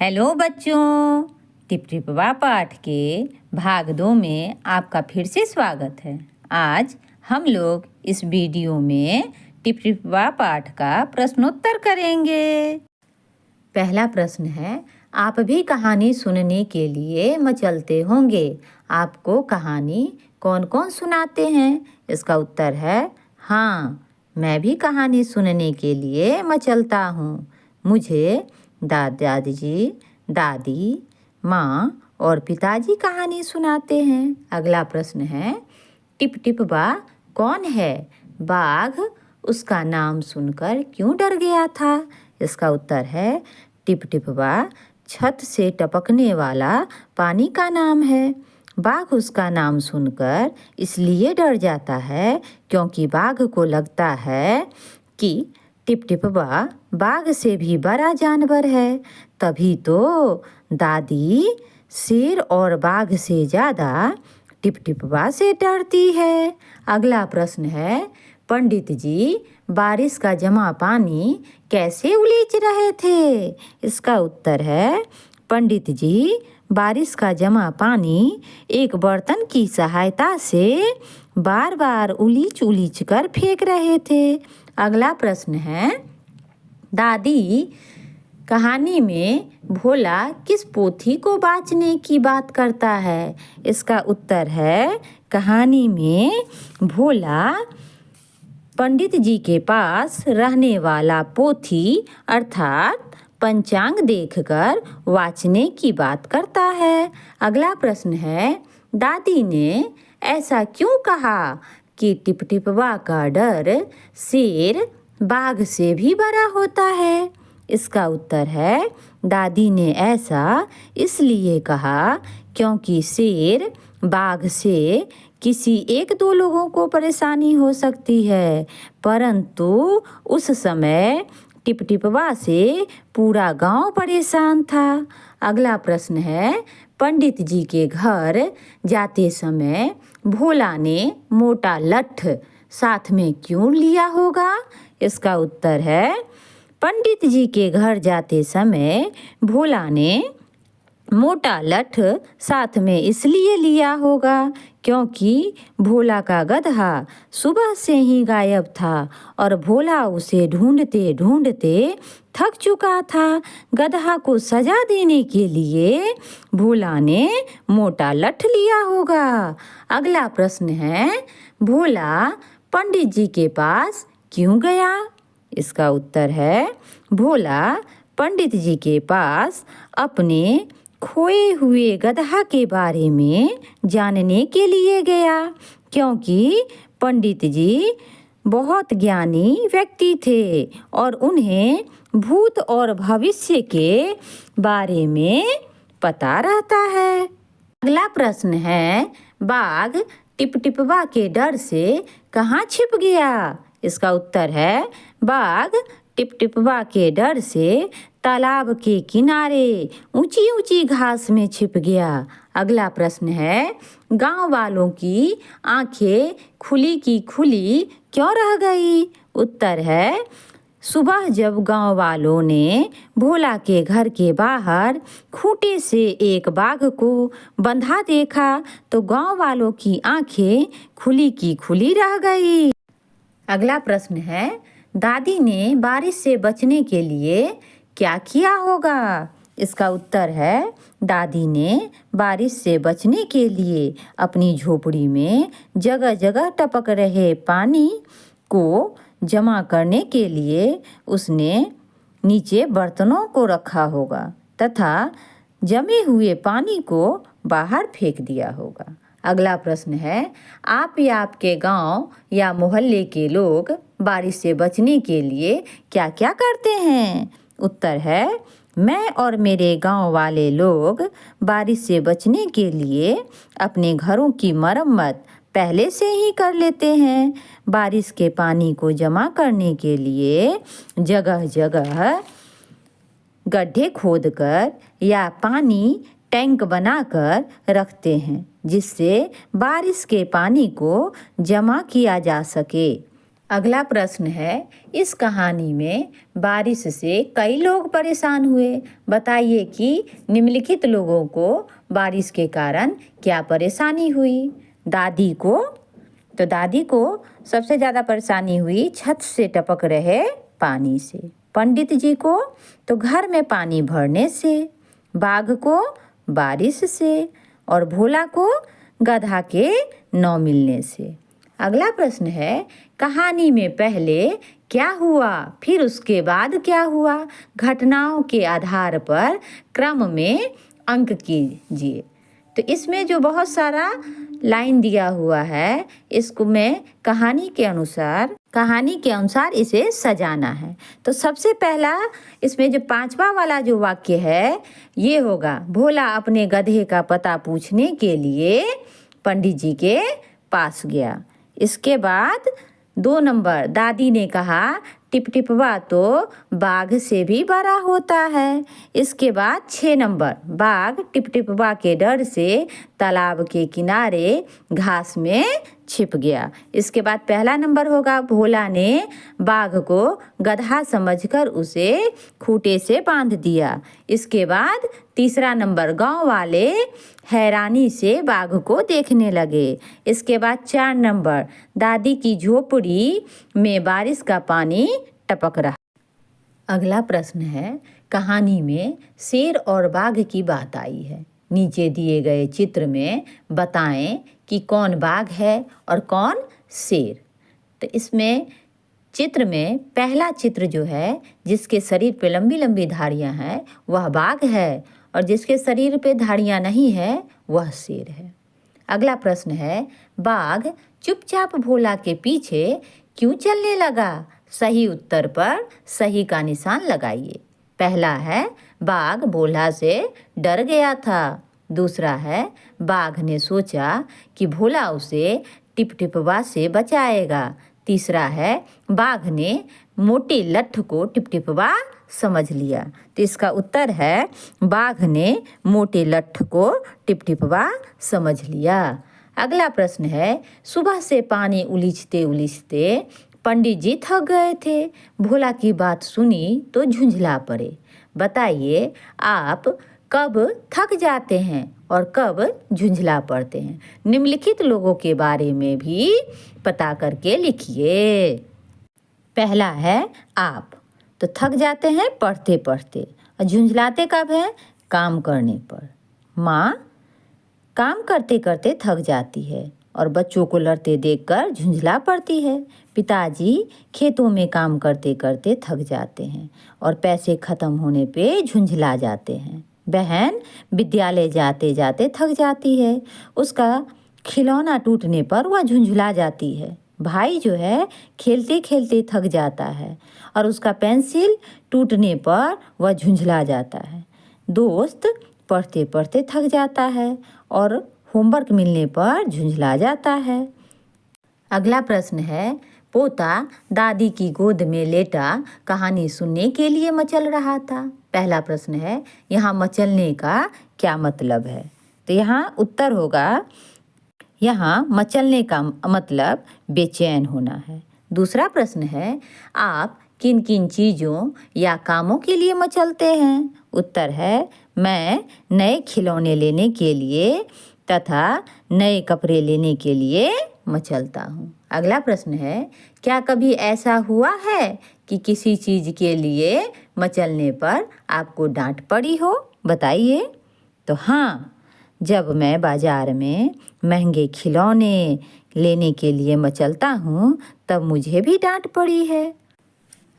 Hello बच्चों, tip टिपवा पाठ के भाग 2 में आपका फिर से स्वागत है। आज हम लोग इस वीडियो में टिप टिपवा पाठ का प्रश्नोत्तर करेंगे। पहला प्रश्न है, आप भी कहानी सुनने के लिए मचलते होंगे। आपको कहानी कौन कौन सुनाते हैं? इसका उत्तर है हाँ, मैं भी कहानी सुनने के लिए मचलता हूँ। मुझे दादाजी, दादी, माँ और पिताजी कहानी सुनाते हैं। अगला प्रश्न है, टिप टिपवा कौन है? बाघ उसका नाम सुनकर क्यों डर गया था? इसका उत्तर है टिप टिपवा छत से टपकने वाला पानी का नाम है। बाघ उसका नाम सुनकर इसलिए डर जाता है क्योंकि बाघ को लगता है कि टिप टिपवा बाघ से भी बड़ा जानवर है। तभी तो दादी शेर और बाघ से ज़्यादा टिप टिपवा से डरती है। अगला प्रश्न है, पंडित जी बारिश का जमा पानी कैसे उलीच रहे थे? इसका उत्तर है पंडित जी बारिश का जमा पानी एक बर्तन की सहायता से बार बार उलीच कर फेंक रहे थे। अगला प्रश्न है, दादी कहानी में भोला किस पोथी को बाँचने की बात करता है? इसका उत्तर है कहानी में भोला पंडित जी के पास रहने वाला पोथी अर्थात पंचांग देखकर वाचने की बात करता है। अगला प्रश्न है, दादी ने ऐसा क्यों कहा कि टिप टिपवा का डर शेर बाघ से भी बड़ा होता है? इसका उत्तर है दादी ने ऐसा इसलिए कहा क्योंकि शेर बाघ से किसी एक दो लोगों को परेशानी हो सकती है, परंतु उस समय टिप टिपवा से पूरा गांव परेशान था। अगला प्रश्न है, पंडित जी के घर जाते समय भोला ने मोटा लठ साथ में क्यों लिया होगा? इसका उत्तर है पंडित जी के घर जाते समय भोला ने मोटा लठ साथ में इसलिए लिया होगा क्योंकि भोला का गधा सुबह से ही गायब था और भोला उसे ढूंढते ढूंढते थक चुका था। गधा को सजा देने के लिए भोला ने मोटा लठ लिया होगा। अगला प्रश्न है, भोला पंडित जी के पास क्यों गया? इसका उत्तर है भोला पंडित जी के पास अपने खोए हुए गधा के बारे में जानने के लिए गया क्योंकि पंडित जी बहुत ज्ञानी व्यक्ति थे और उन्हें भूत और भविष्य के बारे में पता रहता है। अगला प्रश्न है, बाघ टिप टिपवा के डर से कहाँ छिप गया? इसका उत्तर है बाघ टिप टिपवा के डर से तालाब के किनारे ऊंची ऊंची घास में छिप गया। अगला प्रश्न है, गांव वालों की आंखें खुली की खुली क्यों रह गई? उत्तर है सुबह जब गांव वालों ने भोला के घर के बाहर खूंटे से एक बाघ को बंधा देखा तो गांव वालों की आंखें खुली की खुली रह गई। अगला प्रश्न है, दादी ने बारिश से बचने के लिए क्या किया होगा? इसका उत्तर है दादी ने बारिश से बचने के लिए अपनी झोपड़ी में जगह जगह टपक रहे पानी को जमा करने के लिए उसने नीचे बर्तनों को रखा होगा तथा जमे हुए पानी को बाहर फेंक दिया होगा। अगला प्रश्न है, आप या आपके गांव या मोहल्ले के लोग बारिश से बचने के लिए क्या क्या करते हैं? उत्तर है मैं और मेरे गांव वाले लोग बारिश से बचने के लिए अपने घरों की मरम्मत पहले से ही कर लेते हैं। बारिश के पानी को जमा करने के लिए जगह जगह गड्ढे खोदकर या पानी टैंक बनाकर रखते हैं जिससे बारिश के पानी को जमा किया जा सके। अगला प्रश्न है, इस कहानी में बारिश से कई लोग परेशान हुए। बताइए कि निम्नलिखित लोगों को बारिश के कारण क्या परेशानी हुई। दादी को सबसे ज़्यादा परेशानी हुई छत से टपक रहे पानी से। पंडित जी को तो घर में पानी भरने से। बाघ को बारिश से। और भोला को गधा के न मिलने से। अगला प्रश्न है, कहानी में पहले क्या हुआ, फिर उसके बाद क्या हुआ। घटनाओं के आधार पर क्रम में अंक कीजिए। तो इसमें जो बहुत सारा लाइन दिया हुआ है, इसको मैं कहानी के अनुसार इसे सजाना है। तो सबसे पहला इसमें जो 5वां वाला जो वाक्य है ये होगा, भोला अपने गधे का पता पूछने के लिए पंडित जी के पास गया। इसके बाद 2 नंबर, दादी ने कहा टिपटिपवा तो बाघ से भी बड़ा होता है। इसके बाद 6 नंबर, बाघ टिपटिपवा के डर से तालाब के किनारे घास में छिप गया। इसके बाद पहला नंबर होगा, भोला ने बाघ को गधा समझकर उसे खूंटे से बांध दिया। इसके बाद तीसरा नंबर, गांव वाले हैरानी से बाघ को देखने लगे। इसके बाद 4 नंबर, दादी की झोपड़ी में बारिश का पानी टपक रहा। अगला प्रश्न है, कहानी में शेर और बाघ की बात आई है। नीचे दिए गए चित्र में बताएं कि कौन बाघ है और कौन शेर। तो इसमें चित्र में पहला चित्र जो है, जिसके शरीर पे लंबी लंबी धारियां हैं वह बाघ है, और जिसके शरीर पे धारियां नहीं है वह शेर है। अगला प्रश्न है, बाघ चुपचाप भोला के पीछे क्यों चलने लगा। सही उत्तर पर सही का निशान लगाइए। पहला है, बाघ भोला से डर गया था। दूसरा है, बाघ ने सोचा कि भोला उसे टिपटिपवा से बचाएगा। तीसरा है, बाघ ने मोटे लट्ठ को टिपटिपवा समझ लिया। तो इसका उत्तर है, बाघ ने मोटे लट्ठ को टिपटिपवा समझ लिया। अगला प्रश्न है, सुबह से पानी उलीचते उलीचते पंडित जी थक गए थे। भोला की बात सुनी तो झुंझला पड़े। बताइए आप कब थक जाते हैं और कब झुंझला पड़ते हैं। निम्नलिखित लोगों के बारे में भी पता करके लिखिए। पहला है आप, तो थक जाते हैं पढ़ते पढ़ते, और झुंझलाते कब हैं, काम करने पर। माँ काम करते करते थक जाती है और बच्चों को लड़ते देखकर झुंझला पड़ती है। पिताजी खेतों में काम करते करते थक जाते हैं और पैसे खत्म होने पे झुंझला जाते हैं। बहन विद्यालय जाते जाते थक जाती है, उसका खिलौना टूटने पर वह झुंझला जाती है। भाई जो है खेलते खेलते थक जाता है और उसका पेंसिल टूटने पर वह झुंझला जाता है। दोस्त पढ़ते पढ़ते थक जाता है और होमवर्क मिलने पर झुंझला जाता है। अगला प्रश्न है, पोता दादी की गोद में लेटा कहानी सुनने के लिए मचल रहा था। पहला प्रश्न है, यहाँ मचलने का क्या मतलब है। तो यहाँ उत्तर होगा, यहाँ मचलने का मतलब बेचैन होना है। दूसरा प्रश्न है, आप किन किन चीज़ों या कामों के लिए मचलते हैं। उत्तर है, मैं नए खिलौने लेने के लिए तथा नए कपड़े लेने के लिए मचलता हूँ। अगला प्रश्न है, क्या कभी ऐसा हुआ है कि किसी चीज़ के लिए मचलने पर आपको डांट पड़ी हो। बताइए। तो हाँ, जब मैं बाज़ार में महंगे खिलौने लेने के लिए मचलता हूँ तब मुझे भी डांट पड़ी है।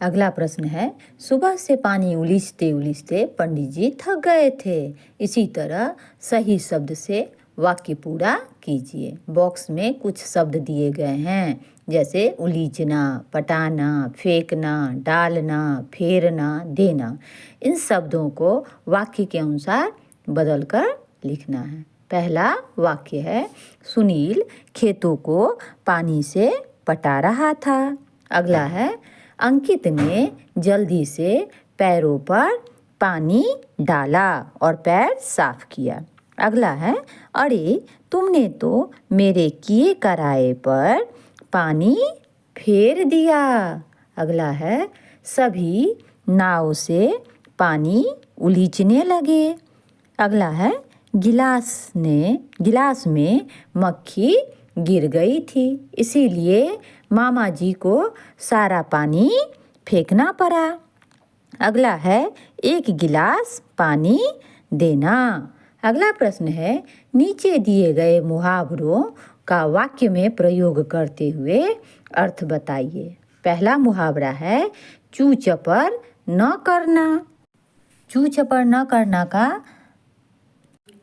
अगला प्रश्न है, सुबह से पानी उलीचते उलीचते पंडित जी थक गए थे। इसी तरह सही शब्द से वाक्य पूरा कीजिए। बॉक्स में कुछ शब्द दिए गए हैं, जैसे उलीचना, पटाना, फेंकना, डालना, फेरना, देना। इन शब्दों को वाक्य के अनुसार बदलकर लिखना है। पहला वाक्य है, सुनील खेतों को पानी से पटा रहा था। अगला है, अंकित ने जल्दी से पैरों पर पानी डाला और पैर साफ किया। अगला है, अरे तुमने तो मेरे किए कराए पर पानी फेर दिया। अगला है सभी नाव से पानी उलीचने लगे। अगला है गिलास में मक्खी गिर गई थी, इसीलिए मामा जी को सारा पानी फेंकना पड़ा। अगला है एक गिलास पानी देना। अगला प्रश्न है नीचे दिए गए मुहावरों का वाक्य में प्रयोग करते हुए अर्थ बताइए। पहला मुहावरा है चू चपर न करना। चू चपर न करना का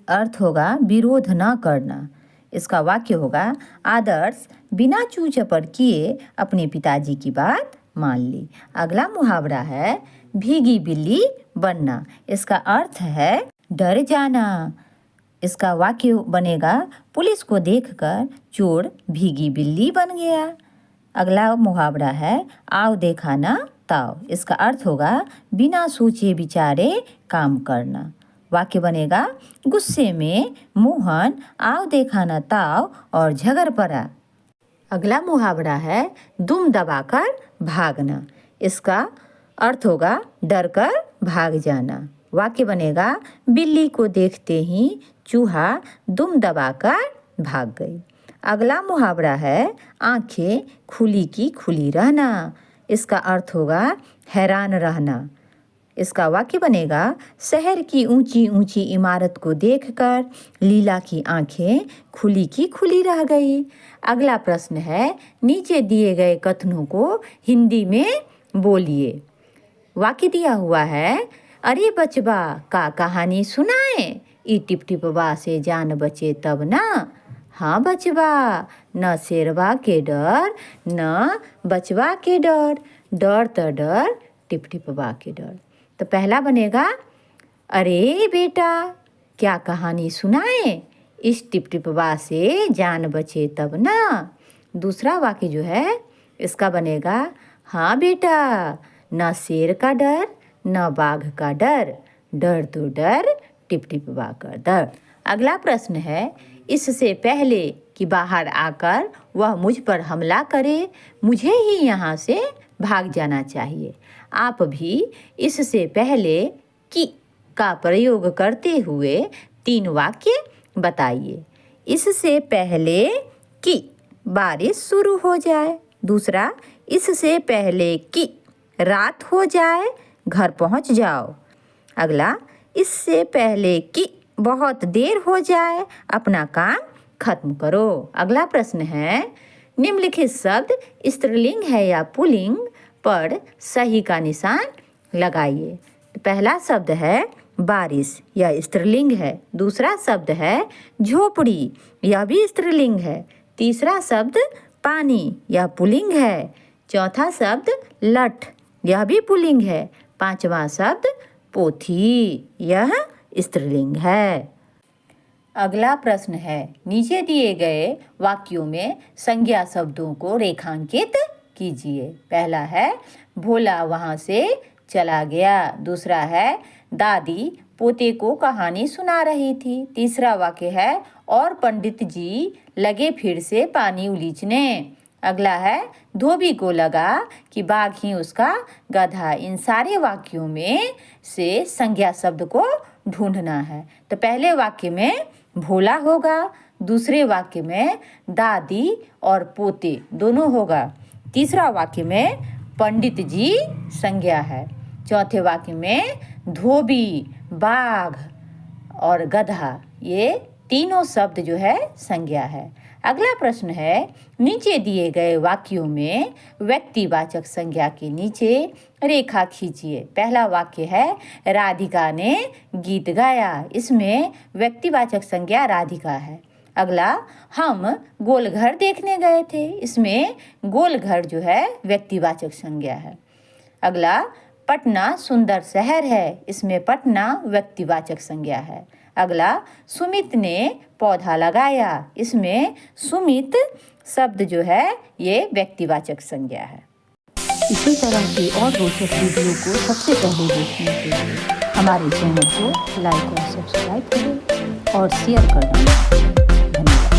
अर्थ होगा विरोध न करना। इसका वाक्य होगा आदर्श बिना चू चपर किए अपने पिताजी की बात मान ली। अगला मुहावरा है भीगी बिल्ली बनना। इसका अर्थ है डर जाना। इसका वाक्य बनेगा पुलिस को देखकर चोर भीगी बिल्ली बन गया। अगला मुहावरा है आव देखा ना ताव। इसका अर्थ होगा बिना सोचे विचारे काम करना। वाक्य बनेगा गुस्से में मोहन आव देखा ना ताव और झगड़ पड़ा। अगला मुहावरा है दुम दबाकर भागना। इसका अर्थ होगा डर कर भाग जाना। वाक्य बनेगा बिल्ली को देखते ही चूहा दुम दबाकर भाग गई। अगला मुहावरा है आंखें खुली की खुली रहना। इसका अर्थ होगा हैरान रहना। इसका वाक्य बनेगा शहर की ऊंची ऊंची इमारत को देखकर लीला की आंखें खुली की खुली रह गई। अगला प्रश्न है नीचे दिए गए कथनों को हिंदी में बोलिए। वाक्य दिया हुआ है अरे बचवा का कहानी सुनाए, ई टिप टिपवा से जान बचे तब ना। हाँ बचवा न शेरवा के डर न बचवा के डर, डर तो डर टिप टिपवा के डर। तो पहला बनेगा अरे बेटा क्या कहानी सुनाए, इस टिप टिपवा से जान बचे तब ना। दूसरा वाक्य जो है इसका बनेगा हाँ बेटा न शेर का डर न बाघ का डर, डर तो डर टिप टिपवा का डर। अगला प्रश्न है इससे पहले कि बाहर आकर वह मुझ पर हमला करे मुझे ही यहाँ से भाग जाना चाहिए। आप भी इससे पहले कि का प्रयोग करते हुए 3 वाक्य बताइए। इससे पहले कि बारिश शुरू हो जाए। दूसरा इससे पहले कि रात हो जाए घर पहुंच जाओ। अगला इससे पहले कि बहुत देर हो जाए अपना काम खत्म करो। अगला प्रश्न है निम्नलिखित शब्द स्त्रीलिंग है या पुल्लिंग पर सही का निशान लगाइए। पहला शब्द है बारिश, यह स्त्रीलिंग है। दूसरा शब्द है झोपड़ी, यह भी स्त्रीलिंग है। तीसरा शब्द पानी, यह पुल्लिंग है। चौथा शब्द लठ, यह भी पुल्लिंग है। पांचवा शब्द पोथी, यह स्त्रीलिंग है। अगला प्रश्न है नीचे दिए गए वाक्यों में संज्ञा शब्दों को रेखांकित कीजिए। पहला है भोला वहाँ से चला गया। दूसरा है दादी पोते को कहानी सुना रही थी। तीसरा वाक्य है और पंडित जी लगे फिर से पानी उलीचने। अगला है धोबी को लगा कि बाघ ही उसका गधा। इन सारे वाक्यों में से संज्ञा शब्द को ढूंढना है। तो पहले वाक्य में भोला होगा, दूसरे वाक्य में दादी और पोते दोनों होगा, तीसरा वाक्य में पंडित जी संज्ञा है, चौथे वाक्य में धोबी, बाघ और गधा ये तीनों शब्द जो है संज्ञा है। अगला प्रश्न है नीचे दिए गए वाक्यों में व्यक्तिवाचक संज्ञा के नीचे रेखा खींचिए। पहला वाक्य है राधिका ने गीत गाया। इसमें व्यक्तिवाचक संज्ञा राधिका है। अगला हम गोलघर देखने गए थे। इसमें गोलघर जो है व्यक्तिवाचक संज्ञा है। अगला पटना सुंदर शहर है। इसमें पटना व्यक्तिवाचक संज्ञा है। अगला सुमित ने पौधा लगाया। इसमें सुमित शब्द जो है ये व्यक्तिवाचक संज्ञा है। इसी तरह की और रोचक वीडियो को सबसे पहले देखने के लिए हमारे चैनल को लाइक और सब्सक्राइब करें और शेयर करें।